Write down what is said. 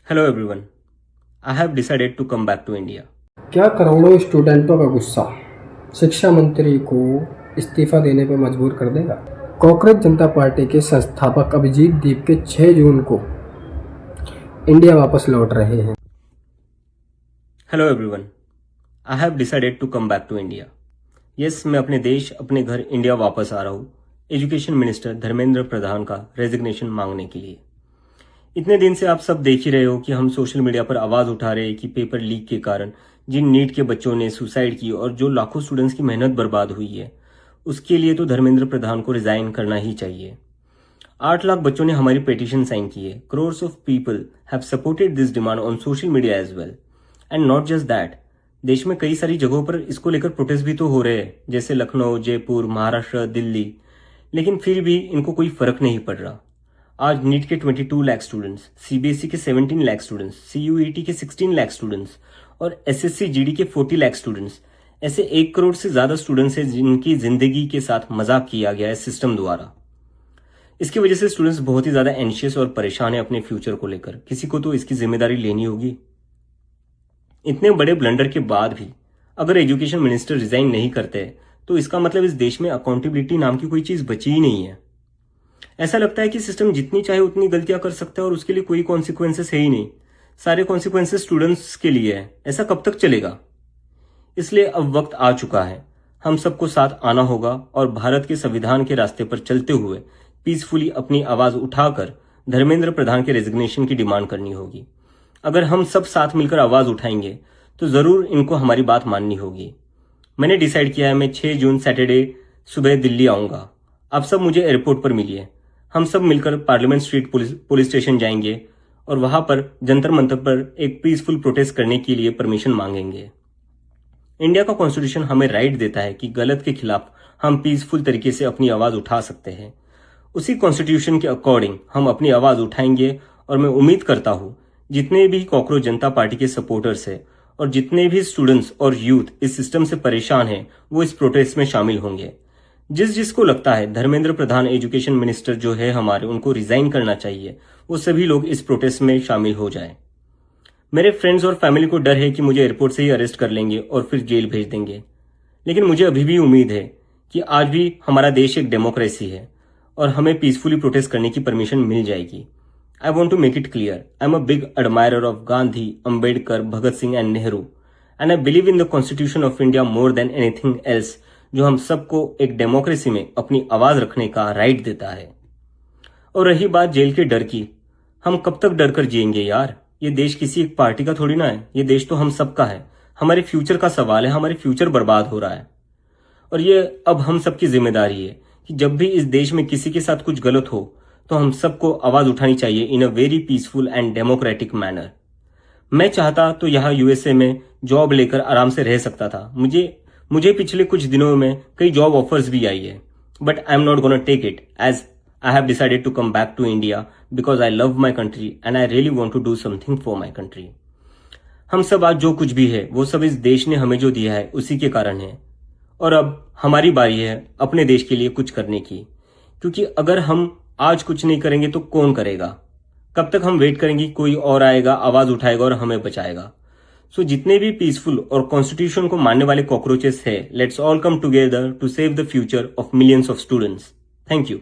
Hello everyone. I have decided to come back to India. क्या करोड़ों स्टूडेंटों का गुस्सा शिक्षा मंत्री को इस्तीफा देने पर मजबूर कर देगा? कॉकरोच जनता पार्टी के संस्थापक अभिजीत दीप के 6 जून को इंडिया वापस लौट रहे हैं। Hello everyone. I have decided to come back to India. Yes, मैं अपने देश अपने घर इंडिया वापस आ रहा हूँ एजुकेशन मिनिस्टर धर्मेंद्र प्रधान का रेजिग्नेशन मांगने के लिए। इतने दिन से आप सब देख ही रहे हो कि हम सोशल मीडिया पर आवाज उठा रहे हैं कि पेपर लीक के कारण जिन नीट के बच्चों ने सुसाइड की और जो लाखों स्टूडेंट्स की मेहनत बर्बाद हुई है, उसके लिए तो धर्मेंद्र प्रधान को रिजाइन करना ही चाहिए। 8 लाख बच्चों ने हमारी पिटीशन साइन की है। Crores of people have supported this demand on social media as well and not just that. देश में कई सारी जगहों पर इसको लेकर प्रोटेस्ट भी तो हो रहे हैं, जैसे लखनऊ, जयपुर, महाराष्ट्र, दिल्ली, लेकिन फिर भी इनको कोई फर्क नहीं पड़ रहा। आज नीट के 22 लाख स्टूडेंट्स, सीबीएसई के 17 लाख स्टूडेंट्स, सीयूईटी के 16 लाख स्टूडेंट्स और एसएससी जीडी के 40 लाख स्टूडेंट्स, ऐसे 1 करोड़ से ज्यादा स्टूडेंट्स हैं जिनकी जिंदगी के साथ मजाक किया गया है सिस्टम द्वारा। इसकी वजह से स्टूडेंट्स बहुत ही ज्यादा एंशियस और परेशान है अपने फ्यूचर को लेकर। किसी को तो इसकी जिम्मेदारी लेनी होगी। इतने बड़े ब्लंडर के बाद भी अगर एजुकेशन मिनिस्टर रिजाइन नहीं करते तो इसका मतलब इस देश में अकाउंटेबिलिटी नाम की कोई चीज बची ही नहीं है। ऐसा लगता है कि सिस्टम जितनी चाहे उतनी गलतियां कर सकता है और उसके लिए कोई कॉन्सिक्वेंसेस है ही नहीं। सारे कॉन्सिक्वेंसेस स्टूडेंट्स के लिए है। ऐसा कब तक चलेगा? इसलिए अब वक्त आ चुका है, हम सबको साथ आना होगा और भारत के संविधान के रास्ते पर चलते हुए पीसफुली अपनी आवाज उठाकर धर्मेंद्र प्रधान के रेजिग्नेशन की डिमांड करनी होगी। अगर हम सब साथ मिलकर आवाज उठाएंगे तो जरूर इनको हमारी बात माननी होगी। मैंने डिसाइड किया है, मैं 6 जून सैटरडे सुबह दिल्ली आऊंगा। आप सब मुझे एयरपोर्ट पर मिलिए। हम सब मिलकर पार्लियामेंट स्ट्रीट पुलिस स्टेशन जाएंगे और वहां पर जंतर मंतर पर एक पीसफुल प्रोटेस्ट करने के लिए परमिशन मांगेंगे। इंडिया का कॉन्स्टिट्यूशन हमें राइट देता है कि गलत के खिलाफ हम पीसफुल तरीके से अपनी आवाज उठा सकते हैं। उसी कॉन्स्टिट्यूशन के अकॉर्डिंग हम अपनी आवाज उठाएंगे और मैं उम्मीद करता हूं जितने भी कॉकरोच जनता पार्टी के सपोर्टर्स हैं और जितने भी स्टूडेंट्स और यूथ इस सिस्टम से परेशान हैं वो इस प्रोटेस्ट में शामिल होंगे। जिसको लगता है धर्मेंद्र प्रधान एजुकेशन मिनिस्टर जो है हमारे, उनको रिजाइन करना चाहिए, वो सभी लोग इस प्रोटेस्ट में शामिल हो जाएं। मेरे फ्रेंड्स और फैमिली को डर है कि मुझे एयरपोर्ट से ही अरेस्ट कर लेंगे और फिर जेल भेज देंगे, लेकिन मुझे अभी भी उम्मीद है कि आज भी हमारा देश एक डेमोक्रेसी है और हमें पीसफुली प्रोटेस्ट करने की परमिशन मिल जाएगी। I want to make it clear, I am a big admirer of Gandhi, Ambedkar, Bhagat Singh and Nehru and I believe in the Constitution of India more than anything else, जो हम सबको एक democracy में अपनी आवाज रखने का right देता है। और रही बात जेल के डर की, हम कब तक डर कर जिएंगे यार? ये देश किसी एक पार्टी का थोड़ी ना है, ये देश तो हम सबका है। हमारे फ्यूचर का सवाल है, हमारे फ्यूचर बर्बाद हो रहा है और ये अब हम सबकी जिम्मेदारी है कि जब भी इस देश में किसी के साथ कुछ गलत हो तो हम सबको आवाज उठानी चाहिए in a very peaceful and democratic manner. मैं चाहता तो यहाँ यूएसए में जॉब लेकर आराम से रह सकता था। मुझे पिछले कुछ दिनों में कई जॉब ऑफर्स भी आई है, but I am not gonna take it as I have decided to come back to India because I love my country and I really want to do something for my country. हम सब आज जो कुछ भी है वो सब इस देश ने हमें जो दिया है उसी के कारण है और अब हमारी बारी है अपने देश के लिए कुछ करने की, क्योंकि अगर हम आज कुछ नहीं करेंगे तो कौन करेगा? कब तक हम वेट करेंगे? कोई और आएगा, आवाज उठाएगा और हमें बचाएगा। सो जितने भी पीसफुल और कॉन्स्टिट्यूशन को मानने वाले कॉकरोचेस है, let's all come together to save the future of millions of students. Thank you.